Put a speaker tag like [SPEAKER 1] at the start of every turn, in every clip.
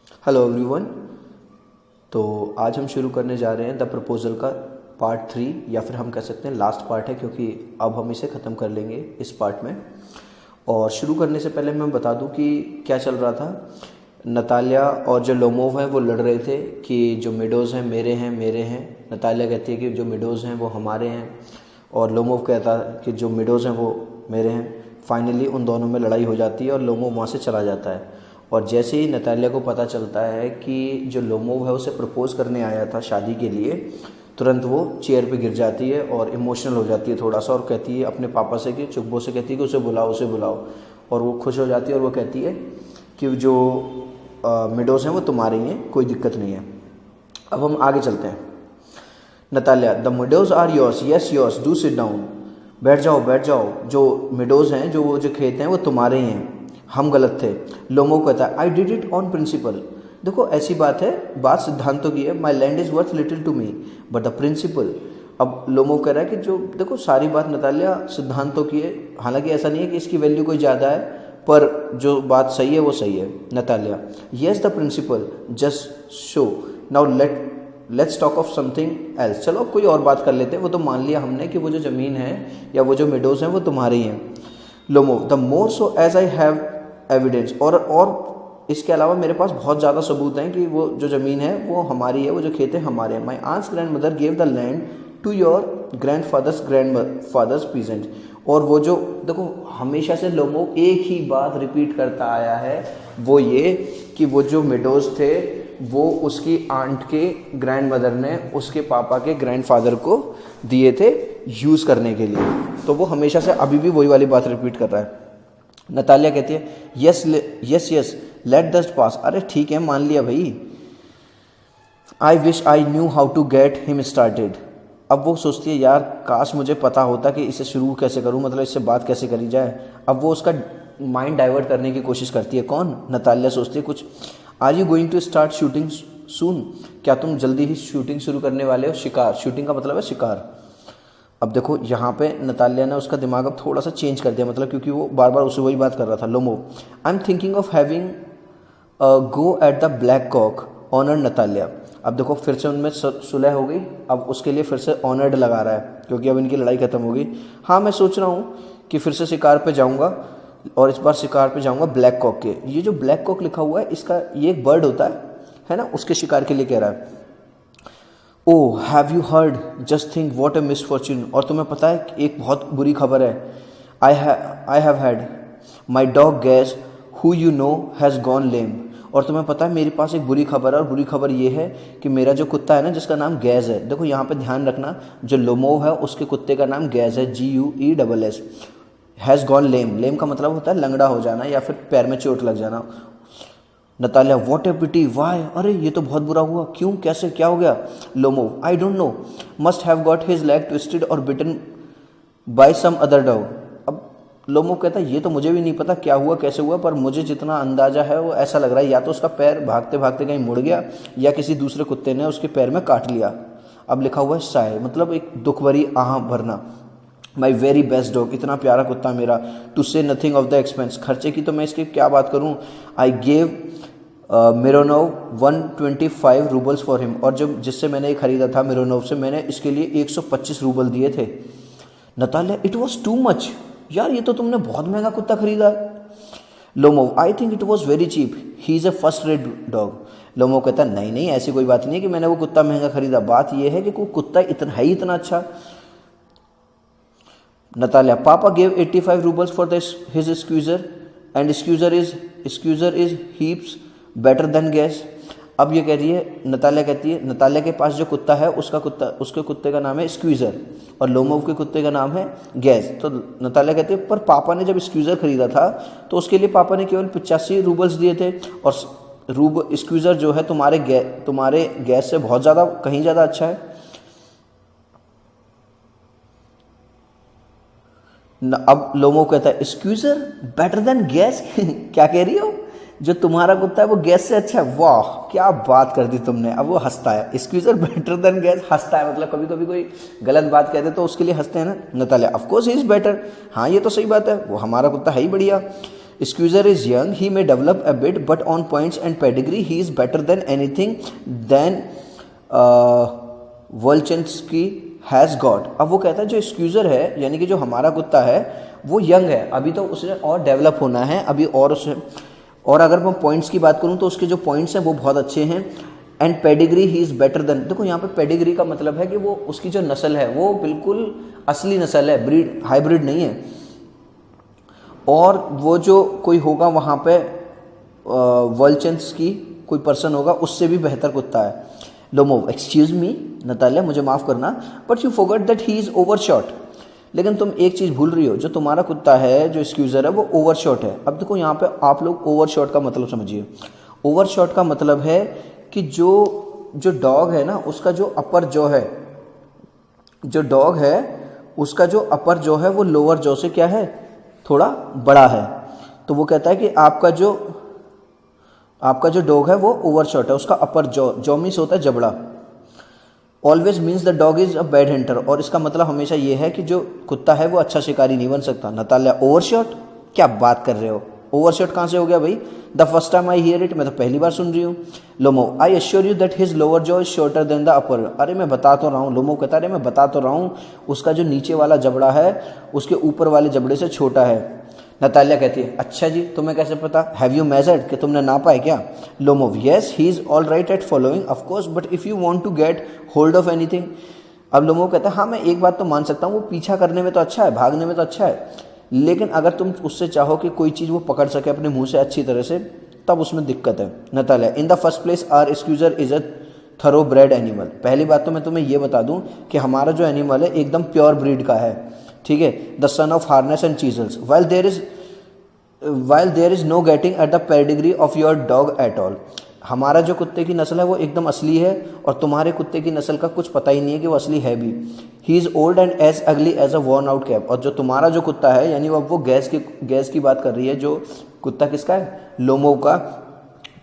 [SPEAKER 1] Hello everyone. तो आज हम शुरू करने जा रहे हैं द प्रपोज़ल का पार्ट 3, या फिर हम कह सकते हैं लास्ट पार्ट है, क्योंकि अब हम इसे ख़त्म कर लेंगे इस पार्ट में। और शुरू करने से पहले मैं बता दूं कि क्या चल रहा था। नतालिया और जो लोमोव हैं वो लड़ रहे थे कि जो मिडोज़ हैं मेरे हैं मेरे हैं। नतालिया कहती है कि जो मिडोज़ हैं वो हमारे हैं, और लोमोव कहता है कि जो मिडोज़ हैं वो मेरे हैं। फाइनली उन दोनों में लड़ाई हो जाती है और लोमोव वहाँ से चला जाता है। और जैसे ही नतालिया को पता चलता है कि जो लोमोव है उसे प्रपोज़ करने आया था शादी के लिए, तुरंत वो चेयर पे गिर जाती है और इमोशनल हो जाती है थोड़ा सा, और कहती है अपने पापा से कि चुब्बो से कहती है कि उसे बुलाओ उसे बुलाओ। और वो खुश हो जाती है और वो कहती है कि जो मिडोज़ हैं वो तुम्हारे ही हैं, कोई दिक्कत नहीं है। अब हम आगे चलते हैं। Natalia, the meadows are yours, yes yours, do sit down. बैठ जाओ बैठ जाओ, जो मिडोज़ हैं जो खेत हैं वो तुम्हारे ही हैं, हम गलत थे। लोमो कहता है I did it on principle. देखो ऐसी बात है, बात सिद्धांतों की है। My land is worth little to me but the principle. अब लोमो कह रहा है कि जो देखो सारी बात नतालिया सिद्धांतों की है, हालांकि ऐसा नहीं है कि इसकी वैल्यू कोई ज़्यादा है, पर जो बात सही है वो सही है। Natalia, yes the principle, just show now let's talk of something else. चलो अब कोई और बात कर लेते हैं। वो तो मान लिया हमने कि वो जो ज़मीन है या वो जो मिडोज़ हैं वो तुम्हारी हैं। Lomov, the more so as I have evidence. और इसके अलावा मेरे पास बहुत ज़्यादा सबूत हैं कि वो जो ज़मीन है वो हमारी है, वो जो खेत है हमारे हैं। My aunt's grandmother gave the land to your grandfather's peasant. और वो जो देखो हमेशा से लोमो एक ही बात रिपीट करता आया है, वो ये कि वो जो मिडोज़ थे वो उसकी आंट के ग्रैंड मदर ने उसके पापा के ग्रैंडफादर को दिए थे यूज़ करने के लिए। तो वो हमेशा से अभी भी वही वाली बात रिपीट कर रहा है। नतालिया कहती है यस यस यस लेट दस्ट पास। अरे ठीक है मान लिया भाई। I wish I knew how to get him started. अब वो सोचती है यार काश मुझे पता होता कि इसे शुरू कैसे करूं, मतलब इससे बात कैसे करी जाए। अब वो उसका माइंड डाइवर्ट करने की कोशिश करती है। कौन? नतालिया सोचती है कुछ। Are you going to start shooting soon? क्या तुम जल्दी ही शूटिंग शुरू करने वाले हो? शिकार, शूटिंग का मतलब है शिकार। अब देखो यहाँ पे नतालिया ने उसका दिमाग अब थोड़ा सा चेंज कर दिया, मतलब क्योंकि वो बार बार उससे वही बात कर रहा था। Lomo, I am thinking of having go at the black cock honour Natalia. अब देखो फिर से उनमें सुलह हो गई। अब उसके लिए फिर से ऑनर्ड लगा रहा है क्योंकि अब इनकी लड़ाई खत्म हो गई। हाँ मैं सोच रहा हूँ कि फिर से शिकार पे जाऊँगा, और इस बार शिकार पे जाऊँगा ब्लैक कॉक के। ये जो ब्लैक कॉक लिखा हुआ है इसका ये एक बर्ड होता है ना, उसके शिकार के लिए कह रहा है। Oh have you heard, just think what a misfortune. और तुम्हें पता है एक बहुत बुरी खबर है। I have had my dog Guess who you know has gone lame. और तुम्हें पता है मेरे पास एक बुरी खबर है, और बुरी खबर ये है कि मेरा जो कुत्ता है ना जिसका नाम गैज़ है, देखो यहाँ पे ध्यान रखना, जो लोमो है उसके कुत्ते का नाम गैज़ है, GUESS। हैज़ गॉन लेम, लेम का मतलब होता है लंगड़ा हो जाना या फिर पैर में चोट लग जाना। Natalia, what a pity, why, अरे ये तो बहुत बुरा हुआ, क्यों, कैसे, क्या हो गया? Lomo, I don't know, must have got his leg twisted or bitten by some other dog. अब लोमो कहता है ये तो मुझे भी नहीं पता क्या हुआ कैसे हुआ, पर मुझे जितना अंदाजा है वो ऐसा लग रहा है या तो उसका पैर भागते भागते कहीं मुड़ गया या किसी दूसरे कुत्ते ने उसके पैर में काट लिया। अब लिखा हुआ है साय, मतलब एक दुख भरी आह भरना। माई वेरी बेस्ट डॉग, इतना प्यारा कुत्ता मेरा। टू से नथिंग ऑफ द एक्सपेंस, खर्चे की तो मैं इसकी क्या बात करूँ। I gave Mironov 125 roubles for him. और जब जिससे मैंने ये खरीदा था मिरोनोव से, मैंने इसके लिए 125 रूबल दिए थे। Natalia, it was too much, यार ये तो तुमने बहुत महंगा कुत्ता खरीदा। Lomo, I think it was very cheap, he is a first rate dog. Lomo कहता नहीं नहीं ऐसी कोई बात नहीं है कि मैंने वो कुत्ता महंगा खरीदा, बात यह है कि वो कुत्ता इतना है ही इतना अच्छा। Natalia, papa gave 85 roubles for his Squeezer and Squeezer is heaps better than Guess. अब ये कह रही है, नतालिया कहती है नतालिया के पास जो कुत्ता है उसके कुत्ते का नाम है स्क्यूजर और लोमोव के कुत्ते का नाम है गैस। तो नतालिया कहती है पर पापा ने जब स्क्यूजर खरीदा था तो उसके लिए पापा ने केवल 85 रूबल्स दिए थे, और स्क्यूजर जो है तुम्हारे गैस से बहुत ज़्यादा, कहीं ज़्यादा अच्छा है। अब लोमो कहता है स्क्यूजर बेटर देन गैस क्या कह रही हो, जो तुम्हारा कुत्ता है वो गैस से अच्छा है? वाह क्या बात कर दी तुमने। अब वो हंसता है, स्क्यूजर बेटर देन गैस, हंसता है, मतलब कभी कभी कोई गलत बात कहते तो उसके लिए हंसते हैं ना। Natalia, of course he is better, हाँ ये तो सही बात है, वो हमारा कुत्ता है ही बढ़िया। Squeezer is young, he may develop a bit but on points and pedigree he is better than anything than Volchensky has got. अब वो कहता है जो स्क्यूजर है यानी कि जो हमारा कुत्ता है वो यंग है, अभी तो उसे और डेवलप होना है अभी, और उसे, और अगर मैं पॉइंट्स की बात करूं तो उसके जो पॉइंट्स हैं वो बहुत अच्छे हैं। And pedigree he is better than, देखो यहाँ पे पेडिग्री का मतलब है कि वो उसकी जो नस्ल है वो बिल्कुल असली नस्ल है, ब्रीड हाइब्रिड नहीं है। और वो जो कोई होगा वहाँ पे वोल्चेंस्की कोई पर्सन होगा उससे भी बेहतर कुत्ता है। लोमोव, एक्सक्यूज मी नतालिया, मुझे माफ़ करना, but you forgot that he is overshot. लेकिन तुम एक चीज़ भूल रही हो, जो तुम्हारा कुत्ता है जो स्क्यूजर है वो ओवरशॉट है। अब देखो यहाँ पे आप लोग ओवरशॉट का मतलब समझिए। ओवरशॉट का मतलब है कि जो डॉग है ना उसका जो अपर जॉ है, जो डॉग है उसका जो अपर जॉ है वो लोअर जॉ से क्या है, थोड़ा बड़ा है। तो वो कहता है कि आपका जो डॉग है वो ओवरशॉट है, उसका अपर जॉ मीन्स होता है जबड़ा। Always means the dog is a bad Hunter, और इसका मतलब हमेशा ये है कि जो कुत्ता है वो अच्छा शिकारी नहीं बन सकता। नतालिया, ओवरशॉट, क्या बात कर रहे हो, ओवरशॉट कहाँ से हो गया भाई? The first time I hear it, मैं तो पहली बार सुन रही हूँ। Lomo, I assure you that his lower jaw is shorter than the upper. अरे मैं बता तो रहा हूँ, लोमो कहता है मैं बता तो रहा हूँ, उसका जो नीचे वाला जबड़ा है उसके ऊपर वाले जबड़े से छोटा है। नतालिया कहती है अच्छा जी, तुम्हें कैसे पता? हैव यू मेजर्ड, कि तुमने नापा है क्या? Lomov, yes he is all right at following of course but if you want to get hold of anything. अब लोमोव कहता है हाँ मैं एक बात तो मान सकता हूँ, वो पीछा करने में तो अच्छा है, भागने में तो अच्छा है, लेकिन अगर तुम उससे चाहो कि कोई चीज़ वो पकड़ सके अपने मुंह से अच्छी तरह से, तब उसमें दिक्कत है। Natalia, in the first place our Squeezer is a thorough bred animal. पहली बात तो मैं तुम्हें ये बता दूं कि हमारा जो एनिमल है एकदम प्योर ब्रीड का है, ठीक है। The son of Harness and Chisels, while there is no getting at the pedigree of your dog at all. हमारा जो कुत्ते की नस्ल है वो एकदम असली है, और तुम्हारे कुत्ते की नस्ल का कुछ पता ही नहीं है कि वो असली है भी। He is old and as ugly as a worn out cap. और जो तुम्हारा जो कुत्ता है, यानी वो गैस की बात कर रही है, जो कुत्ता किसका है? लोमोव का।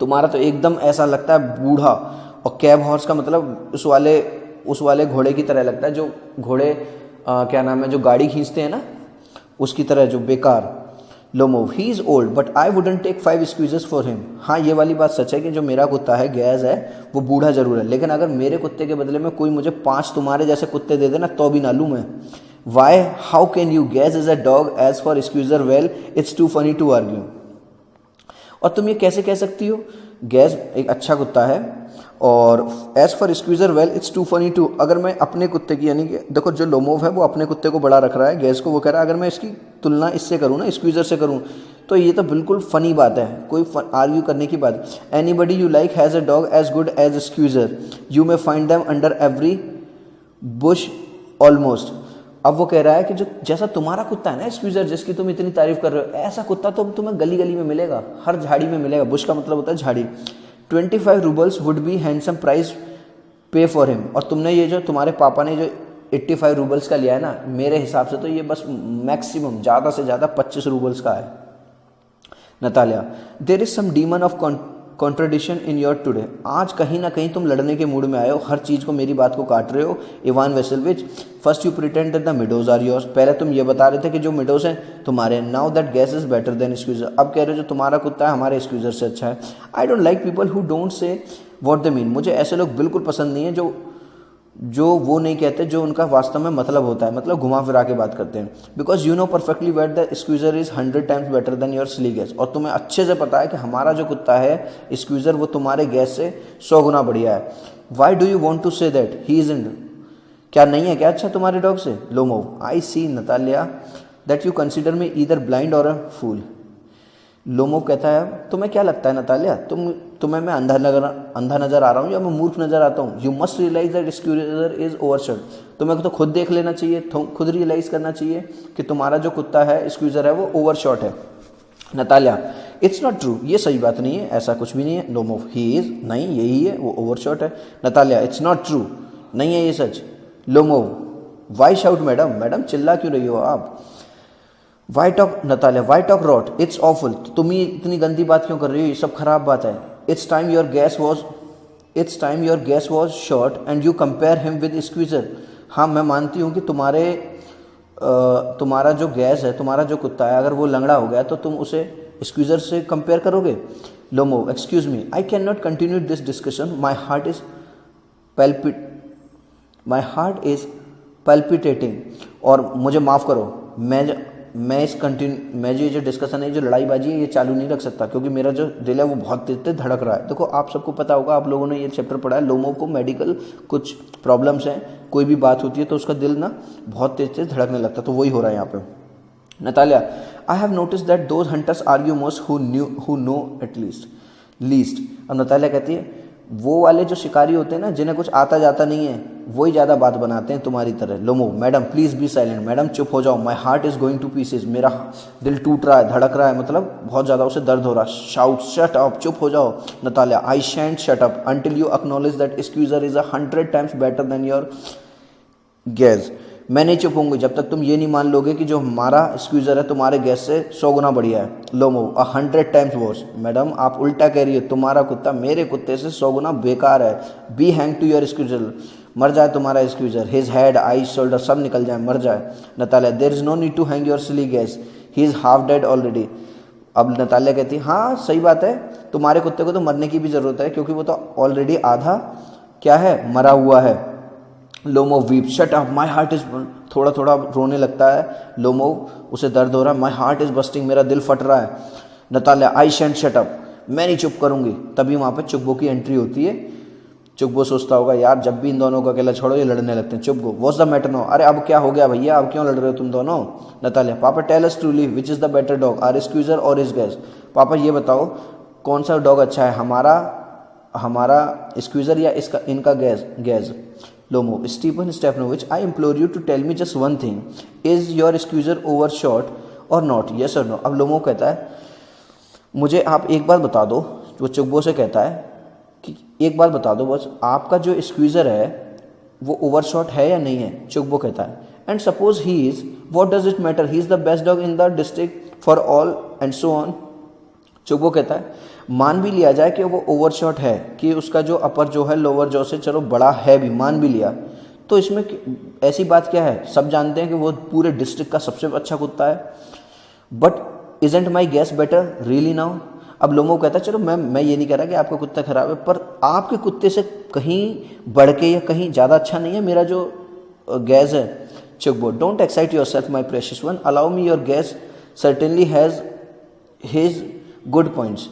[SPEAKER 1] तुम्हारा तो एकदम ऐसा लगता है बूढ़ा, और कैब हॉर्स का मतलब उस वाले घोड़े की तरह लगता है, जो घोड़े क्या नाम है, जो गाड़ी खींचते हैं ना, उसकी तरह, जो बेकार। Lomov, he is old but I wouldn't take 5 Squeezers for him. हाँ ये वाली बात सच है कि जो मेरा कुत्ता है गैस है वो बूढ़ा जरूर है, लेकिन अगर मेरे कुत्ते के बदले में कोई मुझे 5 तुम्हारे जैसे कुत्ते दे देना तो भी ना लूँ मैं। Why, how can you, Guess is a dog as for Squeezer, well it's too funny to argue. और तुम ये कैसे कह सकती हो? गैस एक अच्छा कुत्ता है, और as for Squeezer, well it's too funny to. अगर मैं अपने कुत्ते की, यानी कि देखो जो लोमोव है वो अपने कुत्ते को बड़ा रख रहा है, गैस को, वो कह रहा है अगर मैं इसकी तुलना इससे करूँ ना, स्क्यूजर से करूँ, तो ये तो बिल्कुल फनी बात है, कोई आर्ग्यू करने की बात। Anybody you like has a dog as good as Squeezer, you may find them under every bush almost. अब वो कह रहा है कि जो जैसा तुम्हारा कुत्ता है ना स्क्यूजर, जिसकी तुम इतनी तारीफ कर रहे हो, ऐसा कुत्ता तो तुम्हें गली गली में मिलेगा, हर झाड़ी में मिलेगा। बुश का मतलब होता है झाड़ी। 25 roubles would be handsome price पे फॉर हिम। और तुमने ये जो तुम्हारे पापा ने जो 85 रूबल्स का लिया है ना, मेरे हिसाब से तो ये बस मैक्सिमम ज़्यादा से ज़्यादा 25 रूबल्स का है। Natalia, there is some demon of contradiction in your today. आज कहीं ना कहीं तुम लड़ने के मूड में आए हो, हर चीज़ को, मेरी बात को काट रहे हो। Ivan Vasilevich, first you pretend that the meadows are yours. पहले तुम ये बता रहे थे कि जो मिडोज हैं तुम्हारे, now that Guess is better than Squeezer. अब कह रहे हो जो तुम्हारा कुत्ता है हमारे स्क्यूजर से अच्छा है। I don't like people who don't say what they mean. मुझे ऐसे लोग बिल्कुल पसंद नहीं है जो वो नहीं कहते जो उनका वास्तव में मतलब होता है, मतलब घुमा फिरा के बात करते हैं। Because you know perfectly well the Squeezer is 100 times better than your silly Guess. और तुम्हें अच्छे से पता है कि हमारा जो कुत्ता है स्क्यूजर वो तुम्हारे गैस से 100 गुना बढ़िया है। Why do you want to say that he is in, क्या नहीं है क्या अच्छा तुम्हारे डॉग से? Lomov, I see Natalia that you consider me either blind or a fool. Lomov कहता है तुम्हें क्या लगता है नतालिया, तुम्हें मैं अंधा नजर आ रहा हूँ या मैं मूर्ख नजर आता हूँ? You must realize that Squeezer is overshot. तुम्हें तो खुद देख लेना चाहिए, खुद रियलाइज करना चाहिए कि तुम्हारा जो कुत्ता है स्क्यूजर है वो ओवरशॉट है। नतालिया, इट्स नॉट ट्रू, ये सही बात नहीं है, ऐसा कुछ भी नहीं है। लोमोव, ही इज, नहीं यही है, वो ओवरशॉट है। नतालिया, इट्स नॉट ट्रू, नहीं है ये सच। लोमोव, वाई शाउट मैडम चिल्ला क्यों रही हो आप? Why talk Natalia, why talk rot, it's awful. तुम ही इतनी गंदी बात क्यों कर रही हो, ये सब खराब बात है। It's time your gas was short and you compare him with squeezer. हाँ मैं मानती हूँ कि तुम्हारा जो गैस है, तुम्हारा जो कुत्ता है, अगर वो लंगड़ा हो गया तो तुम उसे स्क्वीजर से कंपेयर करोगे? लोमो, excuse me, I can not continue this discussion, my heart is palpitating. और मुझे माफ़ करो, मैं जो डिस्कशन है, जो लड़ाईबाजी है, ये चालू नहीं रख सकता, क्योंकि मेरा जो दिल है वो बहुत तेज तेज धड़क रहा है। देखो, आप सबको पता होगा, आप लोगों ने ये चैप्टर पढ़ा है, लोमोव को मेडिकल कुछ प्रॉब्लम्स हैं, कोई भी बात होती है तो उसका दिल ना बहुत तेज तेज धड़कने लगता है, तो वही हो रहा है यहाँ पे। Natalia, I have notice that those hunters argue most who know at least. अब नतालिया कहती है, वो वाले जो शिकारी होते हैं ना, जिन्हें कुछ आता जाता नहीं है, वही ज़्यादा बात बनाते हैं तुम्हारी तरह। Lomo, madam please be silent, madam चुप हो जाओ, my heart is going to pieces, मेरा दिल टूट रहा है, धड़क रहा है, मतलब बहुत ज़्यादा उसे दर्द हो रहा है। शाउट, शट अप, चुप हो जाओ। Natalia, I shan't shut up until you acknowledge that Squeezer is 100 times better than your Guess. मैं नहीं चुप होंगी जब तक तुम ये नहीं मान लोगे कि जो हमारा स्क्वीजर है तुम्हारे गैस से 100 गुना बढ़िया है। लोमो, 100 times वर्स। मैडम आप उल्टा कह रही है, तुम्हारा कुत्ता मेरे कुत्ते से 100 गुना बेकार है। Be hang to your Squeezer, मर जाए तुम्हारा Squeezer, his head, eyes, shoulder सब निकल जाए, मर जाए। Natalia, there is no need to hang your silly Guess, he is half dead already. अब नतालिया कहती है, हाँ सही बात है, तुम्हारे कुत्ते को तो मरने की भी जरूरत है, क्योंकि वो तो ऑलरेडी आधा क्या है, मरा हुआ है। Lomo weep, shut up, my heart is, थोड़ा थोड़ा रोने लगता है लोमो, उसे दर्द हो रहा है, माई हार्ट इज बस्टिंग, मेरा दिल फट रहा है। Natalia, I shan't shut up, मैं नहीं चुप करूंगी। तभी वहाँ पे चुप्पो की एंट्री होती है। चुप्पो सोचता होगा, यार जब भी इन दोनों को अकेला छोड़ो ये लड़ने लगते हैं। चुप्पो, व्हाट्स द मैटर नाउ, अरे अब क्या हो गया भैया, अब क्यों लड़ रहे हो तुम दोनों? Natalia, papa tell us truly which is the better dog, our Squeezer or his Guess. पापा ये बताओ कौन सा डॉग अच्छा है, हमारा स्क्वीजर या इनका Guess. Lomo, Stephen Stefanovich, I implore you to tell me just one thing, is your Squeezer over shot or not, yes or no. अब लोमो कहता है, मुझे आप एक बात बता दो, वो चुप्पो से कहता है कि एक बात बता दो बस, आपका जो स्क्वीजर है वो ओवर शॉट है या नहीं है? चुप्पो कहता है, and suppose he is, what does it matter, he is the best dog in the district for all and so on. Chuppo कहता है, मान भी लिया जाए कि वो ओवरशॉट है, कि उसका जो अपर जो है लोअर जॉ से चलो बड़ा है भी, मान भी लिया, तो इसमें ऐसी बात क्या है, सब जानते हैं कि वो पूरे डिस्ट्रिक्ट का सबसे अच्छा कुत्ता है। But isn't my gas better really now. अब लोमो कहता है, चलो मैं ये नहीं कह रहा कि आपका कुत्ता खराब है, पर आपके कुत्ते से कहीं बढ़ के या कहीं ज़्यादा अच्छा नहीं है मेरा जो गैस है। Chuppo, don't excite yourself my precious one, allow me, your Guess certainly has his good points.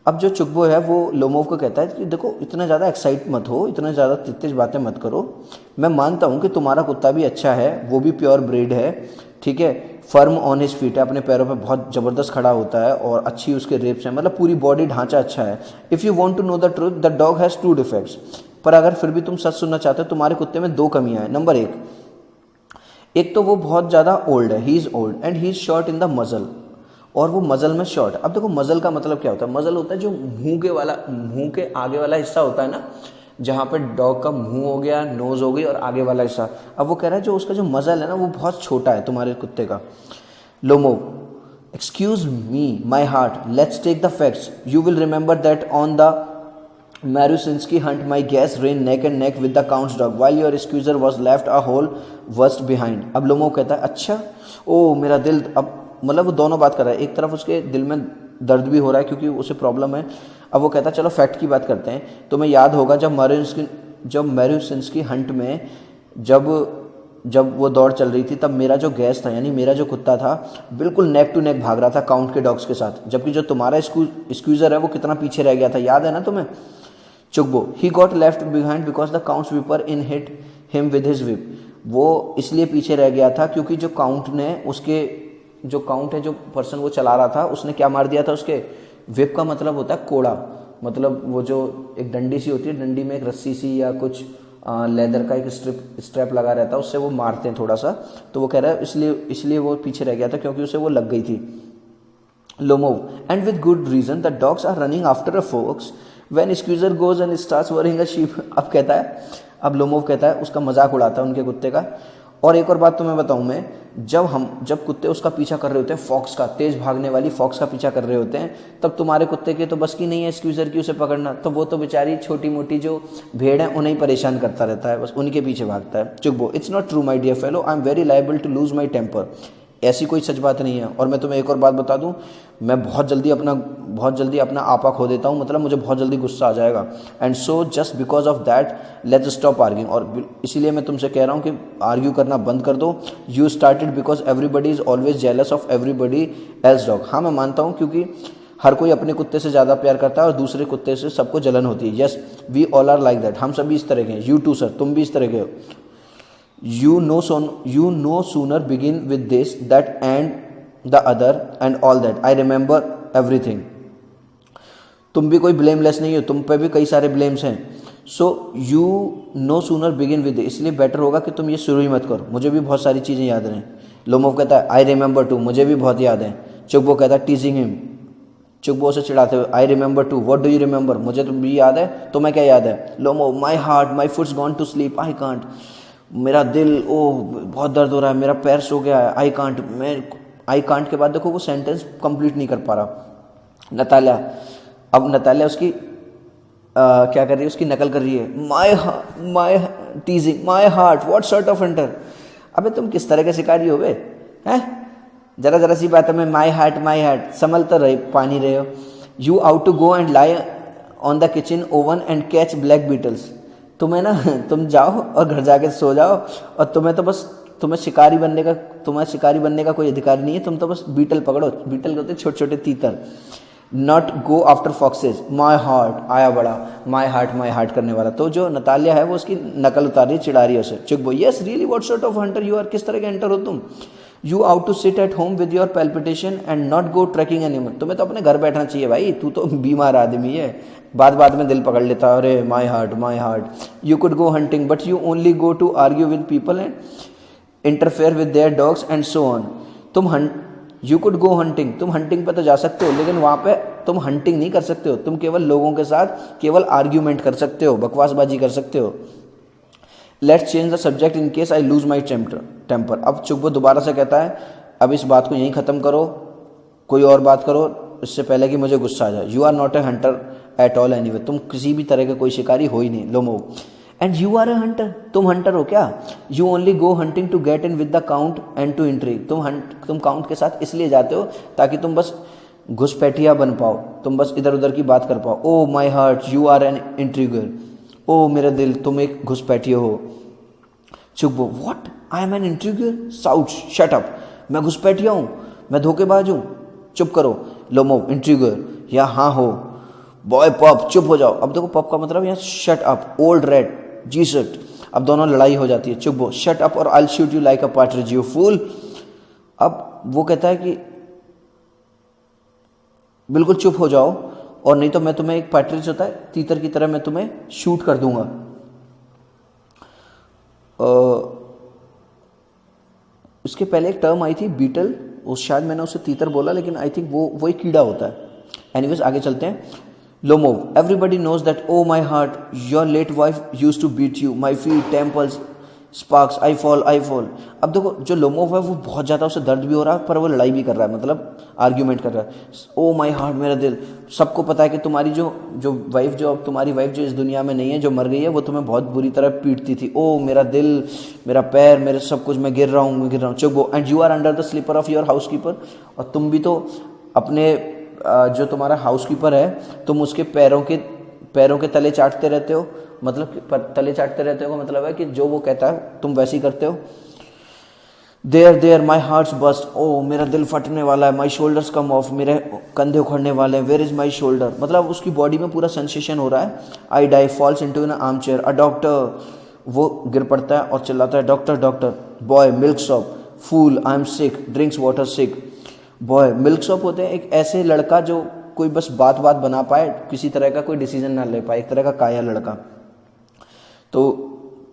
[SPEAKER 1] अब जो चुप्पो है वो लोमोव को कहता है कि देखो इतना ज़्यादा एक्साइट मत हो, इतना ज़्यादा तेज बातें मत करो, मैं मानता हूँ कि तुम्हारा कुत्ता भी अच्छा है, वो भी प्योर ब्रीड है, ठीक है, फर्म ऑन हिज फीट है, अपने पैरों पे बहुत ज़बरदस्त खड़ा होता है और अच्छी उसके रेप्स हैं, मतलब पूरी बॉडी ढांचा अच्छा है। If you want to know the truth, the dog has 2 defects. पर अगर फिर भी तुम सच सुनना चाहते हो, तुम्हारे कुत्ते में 2 कमियाँ हैं। नंबर 1 तो वो बहुत ज़्यादा ओल्ड है, ही is old and he is short in the मजल, और वो मजल में शॉर्ट। अब देखो मजल का मतलब क्या होता है, मजल होता है जो मुंह के आगे वाला हिस्सा होता है ना, जहाँ पे डॉग का मुंह हो गया, नोज हो गई और आगे वाला हिस्सा। अब वो कह रहा है जो उसका जो मजल है ना वो बहुत छोटा है तुम्हारे कुत्ते का। Lomo, excuse me my heart, let's take the facts, you will remember that on the Marusinski hunt, my gas ran neck and neck with the count's dog, while your squeezer was left a whole worst behind. अब Lomo कहता है, अच्छा ओ मेरा दिल, अब मतलब वो दोनों बात कर रहा है, एक तरफ उसके दिल में दर्द भी हो रहा है क्योंकि उसे प्रॉब्लम है। अब वो कहता है चलो फैक्ट की बात करते हैं। तुम्हें याद होगा जब मैरुसिंस्की हंट में जब वो दौड़ चल रही थी, तब मेरा जो गैस था यानी मेरा जो कुत्ता था बिल्कुल नेक टू नेक भाग रहा था काउंट के डॉग्स के साथ, जबकि जो तुम्हारा स्क्वीजर है वो कितना पीछे रह गया था, याद है ना तुम्हें? Chuppo, he got left behind because the count sweeper in hit him with his whip. वो इसलिए पीछे रह गया था क्योंकि जो काउंट ने उसके जो काउंट है, जो पर्सन वो चला रहा था, उसने क्या मार दिया था उसके विप का मतलब होता है कोड़ा, मतलब वो जो एक डंडी सी होती है, डंडी में एक रस्सी सी या कुछ लेदर का एक स्ट्रैप लगा रहता है, उससे वो मारते हैं थोड़ा सा। तो वो कह रहा है इसलिए वो पीछे रह गया था क्योंकि उसे वो लग गई थी। Lomo, and with good reason the dogs are running after a fox when Squeezer goes and starts worrying a sheep. अब कहता है, अब लोमोव कहता है, उसका मजाक उड़ाता है उनके कुत्ते का। और एक और बात तुम्हें बताऊं मैं, जब कुत्ते उसका पीछा कर रहे होते हैं, फॉक्स का, तेज भागने वाली फॉक्स का पीछा कर रहे होते हैं, तब तुम्हारे कुत्ते के तो बस की नहीं है स्क्वीजर की उसे पकड़ना, तो वो तो बेचारी छोटी मोटी जो भेड़ है उन्हें परेशान करता रहता है, बस उनके पीछे भागता है। Chuppo, it's not true my dear fellow, I am very liable to lose my temper ऐसी कोई सच बात नहीं है। और मैं तुम्हें एक और बात बता दूं, मैं बहुत जल्दी अपना आपा खो देता हूं, मतलब मुझे बहुत जल्दी गुस्सा आ जाएगा। And so just because of that let's stop arguing. और इसीलिए मैं तुमसे कह रहा हूं कि आर्ग्यू करना बंद कर दो। You started because everybody is always jealous of everybody else dog. हाँ मैं मानता हूँ, क्योंकि हर कोई अपने कुत्ते से ज़्यादा प्यार करता है और दूसरे कुत्ते से सबको जलन होती है। Yes we all are like that, हम सभी इस तरह के हैं। यू टू सर, तुम भी इस तरह के हो। You no sooner begin with this that and the other and all that. I remember everything. तुम भी कोई ब्लेमलेस नहीं हो, तुम पे भी कई सारे ब्लेम्स हैं। So you know sooner begin with, इसलिए बेटर होगा कि तुम ये शुरू ही मत करो। मुझे भी बहुत सारी चीज़ें याद रहें। लोमोव कहता है आई रिमेंबर टू, मुझे भी बहुत याद है। चुगबो कहता है टीजिंग हिम, चुगबो से चिढ़ाते हुए I remember too, what do you remember, मुझे तो भी याद है, तुम्हें क्या याद है। Lomov my heart my foot's gone to sleep, I can't, मेरा दिल, ओह बहुत दर्द हो रहा है, मेरा पैर सो गया है, आई कांट के बाद देखो वो सेंटेंस कंप्लीट नहीं कर पा रहा नतालिया। अब नतालिया उसकी क्या कर रही है, उसकी नकल कर रही है। My teasing my heart what sort of hunter. अबे तुम किस तरह के शिकारी हो बे, हैं? जरा सी बात है, मैं माई हार्ट संभल तो रहे पानी रहे हो। You ought to go and lie on the kitchen oven and catch black beetles. तुम्हें ना, तुम जाओ और घर जाके सो जाओ, और तुम्हें शिकारी बनने का कोई अधिकार नहीं है। तुम तो बस बीटल पकड़ो, बीटल होते छोटे छोटे तीतर। Not go after foxes, my heart आया बड़ा, माई हार्ट करने वाला। तो जो नतालिया है वो उसकी नकल उतार रही, चिढ़ा रही है उसे। Chugbo yes really what sort of hunter you are, किस तरह के हंटर हो तुम। You ought to sit at home with your palpitation and not go tracking animal. तुम्हें तो अपने घर बैठना चाहिए भाई, तू तो बीमार आदमी है, बाद में दिल पकड़ लेता है, अरे my heart. You could go hunting but you only go to argue with people and interfere with their dogs and so on. You could go hunting, तुम हंटिंग पे तो जा सकते हो, लेकिन वहां पे तुम हंटिंग नहीं कर सकते हो। तुम केवल लोगों के साथ केवल आर्ग्यूमेंट कर सकते हो, बकवासबाजी कर सकते हो। Let's change the subject in case I lose my temper. अब चुगबो दोबारा से कहता है अब इस बात को यहीं ख़त्म करो, कोई और बात करो इससे पहले कि मुझे गुस्सा आ जाए। You are not a hunter at all anyway, तुम किसी भी तरह के कोई शिकारी हो ही नहीं। Lomov and you are a hunter, तुम हंटर हो क्या। You only go hunting to get in with the count and to intrigue. तुम काउंट के साथ इसलिए जाते हो ताकि तुम बस घुसपैठिया बन पाओ, तुम बस इधर उधर की बात कर पाओ। Oh my heart you are an intriguer, ओ मेरा दिल तुम एक घुसपैठिया हो। Chugbo what I am an intriguer, shout shut up, मैं घुसपैठिया हूँ, मैं धोखेबाज हूँ, चुप करो। लोमोव इंट्रीगर या हाँ हो। बॉय पप चुप हो जाओ। अब देखो पप का मतलब यहाँ शट अप, ओल्ड रेड जी शट। अब दोनों लड़ाई हो जाती है। चुगबो shut up or I shoot you like a partridge you fool. अब वो कहता है कि बिल्कुल चुप हो जाओ, और नहीं तो मैं तुम्हें एक पार्टरिज होता है तीतर की तरह मैं तुम्हें शूट कर दूंगा। उसके पहले एक टर्म आई थी बीटल, उस शायद मैंने उसे तीतर बोला, लेकिन आई थिंक वो एक कीड़ा होता है। एनीवेज आगे चलते हैं। Lomov everybody knows that oh my heart your late wife used to beat you, my feet temples sparks I fall. अब देखो जो लोमोव है वो बहुत ज़्यादा उसे दर्द भी हो रहा है, पर वो लड़ाई भी कर रहा है, मतलब आर्ग्यूमेंट कर रहा है। ओ माई हार्ट मेरा दिल, सबको पता है कि तुम्हारी तुम्हारी वाइफ जो इस दुनिया में नहीं है, जो मर गई है, वो तुम्हें बहुत बुरी तरह पीटती थी। ओ मेरा दिल, मेरा पैर, मेरे सब कुछ, मैं गिर रहा हूँ। Chugbo and you are under the slipper of your housekeeper, और तुम भी तो अपने जो तुम्हारा हाउस कीपर है तुम उसके पैरों के तले चाटते रहते हो। मतलब तले चाटते रहते हो का मतलब है कि जो वो कहता है तुम वैसे ही करते हो। देयर माई हार्ट्स बस्ट, ओ मेरा दिल फटने वाला है। माई शोल्डर्स कम ऑफ, मेरे कंधे उखड़ने वाले हैं। वेयर इज माई शोल्डर, मतलब उसकी बॉडी में पूरा सेंसेशन हो रहा है। I die falls into an armchair a doctor, वो गिर पड़ता है और चिल्लाता है doctor. Boy milksop fool I am sick drinks water sick. Boy milksop होते हैं एक ऐसे लड़का जो कोई बस बात बना पाए, किसी तरह का कोई डिसीजन ना ले पाए, एक तरह का काया लड़का। तो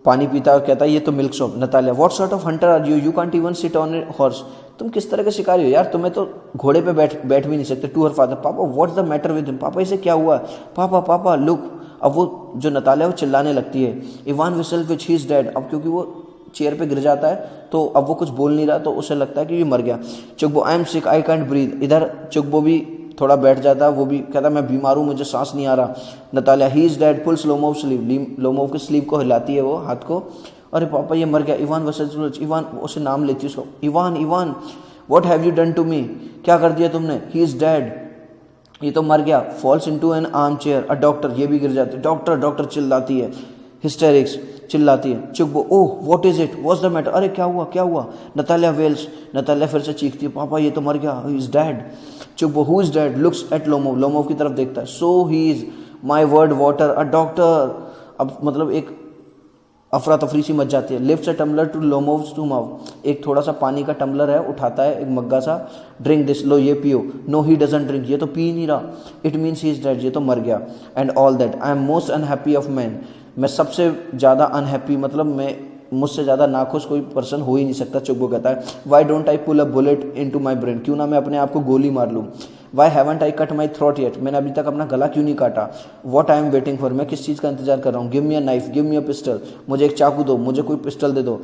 [SPEAKER 1] पानी पीता और कहता है ये तो milksop. Natalia what sort of hunter are you, you can't even sit on a horse. तुम किस तरह के शिकारी हो यार, तुम्हें तो घोड़े पे बैठ भी नहीं सकते। टू हर फादर पापा what's the matter with him, पापा इसे क्या हुआ। पापा लुक। अब वो जो नतालिया वो चिल्लाने लगती है। Ivan Vasilevich he is dead. अब क्योंकि वो चेयर पे गिर जाता है तो अब वो कुछ बोल नहीं रहा, तो उसे लगता है कि ये मर गया। Chugbo I am sick I can't breathe. इधर चुगबो भी थोड़ा बैठ जाता है, वो भी कहता है मैं बीमार हूँ, मुझे सांस नहीं आ रहा। Natalia he is dead pulls Lomov sleeve, Lomov की स्लीव को हिलाती है वो हाथ को। अरे पापा ये मर गया। इवान वसल्विच, इवान उसे नाम लेती है उसको, Ivan what have you done to me, क्या कर दिया तुमने, ही इज डेड, ये तो मर गया, false into an armchair, a doctor, ये भी गिर जाती है, डॉक्टर डॉक्टर चिल्लाती है, हिस्टेरिक्स चिल्लाती है, Chugbo oh what is it, what's the matter, अरे क्या हुआ क्या हुआ, नतालिया वेल्स, नतालिया फिर से चीखती है, पापा ये तो मर गया, he is dead, Chugbo who is dead, looks at Lomov, Lomov की तरफ देखता है, so he is my word water, a doctor, अब मतलब एक अफरा तफरी सी मच जाती है, lifts a tumbler to Lomov's to mouth, एक थोड़ा सा पानी का टम्बलर है, उठाता है एक मग्गा सा, ड्रिंक दिस, लो ये पियो, नो ही डजंट ड्रिंक, ये तो पी नहीं रहा, it means he is dead, ये तो मर गया, and all that, I am most unhappy of man, मैं सबसे ज़्यादा अनहैप्पी, मतलब मैं मुझसे ज़्यादा नाखुश कोई पर्सन हो ही नहीं सकता, चुगबो कहता है, why don't I pull a bullet into my brain, क्यों ना मैं अपने आप को गोली मार लूँ, why haven't I cut my throat yet, मैंने अभी तक अपना गला क्यों नहीं काटा, what I am waiting for, मैं किस चीज़ का इंतजार कर रहा हूँ, give me a knife, give me a pistol, मुझे एक चाकू दो, मुझे कोई पिस्टल दे दो।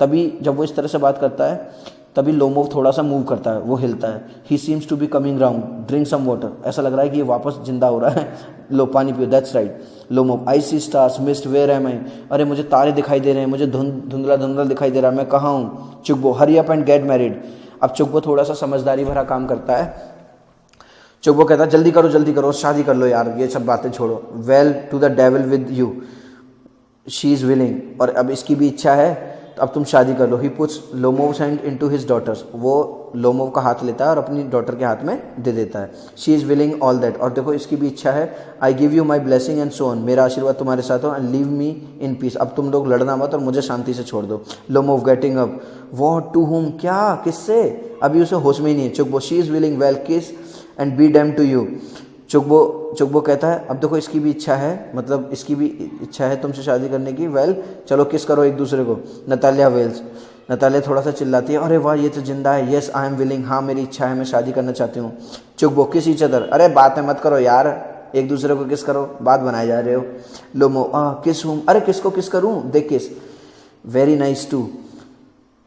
[SPEAKER 1] तभी जब वो इस तरह से बात करता है तभी लोमोव थोड़ा सा मूव करता है, वो हिलता है, he seems to be coming round, drink some water, ऐसा लग रहा है कि ये वापस जिंदा हो रहा है, लो पानी पियो, that's right, Lomov I see stars mist where am I, अरे मुझे तारे दिखाई दे रहे हैं, मुझे धुंधला धुंधला दिखाई दे रहा है, मैं कहाँ हूँ, Chugbo hurry up and get married, अब चुगबो थोड़ा सा समझदारी भरा काम करता है, चुगबो कहता है जल्दी करो शादी कर लो यार, ये सब बातें छोड़ो, well to the devil with you, she is willing, और अब इसकी भी इच्छा है तो अब तुम शादी कर लो, he puts Lomov's hand into his daughter's, वो लोमोव का हाथ लेता है और अपनी डॉटर के हाथ में दे देता है, she is willing all that, और देखो इसकी भी इच्छा है, I give you my blessing and so on, मेरा आशीर्वाद तुम्हारे साथ हो, and leave me in peace, अब तुम लोग लड़ना मत और मुझे शांति से छोड़ दो, Lomov getting up, what to whom, क्या किससे, अभी उसे होश में ही नहीं है, Chugbo she is willing, well kiss and be damned to you, Chugbo कहता है अब देखो इसकी भी इच्छा है, मतलब इसकी भी इच्छा है तुमसे शादी करने की, वेल चलो किस करो एक दूसरे को, नतालिया वेल्स, नतालिया थोड़ा सा चिल्लाती है, अरे वाह ये तो जिंदा है, येस आई एम विलिंग, हाँ मेरी इच्छा है, मैं शादी करना चाहती हूँ, चुगबो किस ईच अदर, अरे बातें मत करो यार, एक दूसरे को किस करो, बात बनाए जा रहे हो, लोमो किस हूँ, अरे किसको किस करूँ, देख किस, वेरी नाइस टू,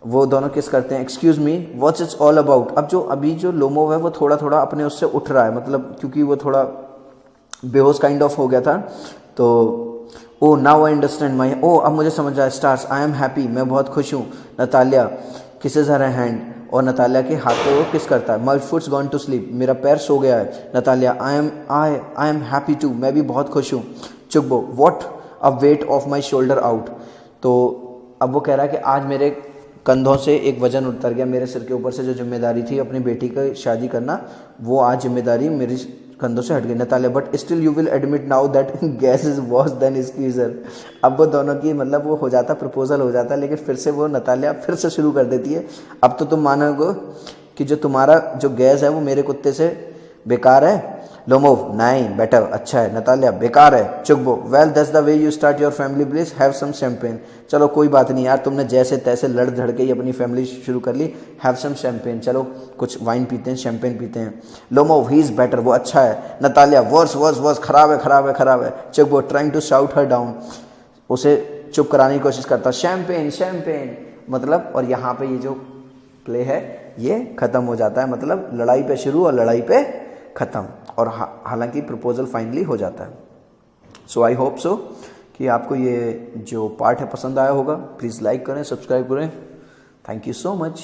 [SPEAKER 1] वो दोनों किस करते हैं, excuse me what's it's all about, अब अभी जो लोमोव है वो थोड़ा थोड़ा अपने उससे उठ रहा है, मतलब क्योंकि वो थोड़ा बेहोश काइंड ऑफ हो गया था, तो ओ नाउ आई अंडरस्टैंड माई, ओ अब मुझे समझ आया, स्टार्स आई एम हैप्पी, मैं बहुत खुश हूँ, नतालिया किसेज हर हैंड, और नतालिया के हाथ पे वो किस करता है, my foot's gone to sleep, मेरा पैर सो गया है, Natalia I am happy too, मैं भी बहुत खुश हूँ, Chugbo what a weight off my shoulder out, तो अब वो कह रहा है कि आज मेरे कंधों से एक वजन उतर गया, मेरे सिर के ऊपर से जो जिम्मेदारी थी अपनी बेटी की शादी करना, वो आज जिम्मेदारी मेरी कंधों से हट गई, Natalia but still you will admit now that Guess is worse than squeezer, अब वो दोनों की मतलब वो हो जाता, प्रपोजल हो जाता, लेकिन फिर से वो नतालिया फिर से शुरू कर देती है, अब तो तुम मानोगे कि जो तुम्हारा जो गैस है वो मेरे कुत्ते से बेकार है, लोमोव नहीं बेटर, अच्छा है, नतालिया बेकार है, Chugbo well that's the way you start your family, please have some champagne, चलो कोई बात नहीं यार, तुमने जैसे तैसे लड़ झड़ के ही अपनी फैमिली शुरू कर ली, हैव सम शैम्पेन, चलो कुछ वाइन पीते हैं, शैम्पेन पीते हैं, लोमोव ही इज बेटर, वो अच्छा है, नतालिया वर्स वर्स वर्स, खराब है खराब है खराब है, Chugbo trying to shout her down, उसे चुप कराने की कोशिश करता, शैम्पेन शैम्पेन, मतलब, और यहाँ पे ये जो प्ले है ये खत्म हो जाता है, मतलब लड़ाई पे शुरू और लड़ाई पे खत्म, और हालांकि प्रपोजल फाइनली हो जाता है। सो आई होप सो कि आपको ये जो पार्ट है पसंद आया होगा, प्लीज़ लाइक करें, सब्सक्राइब करें, थैंक यू सो मच।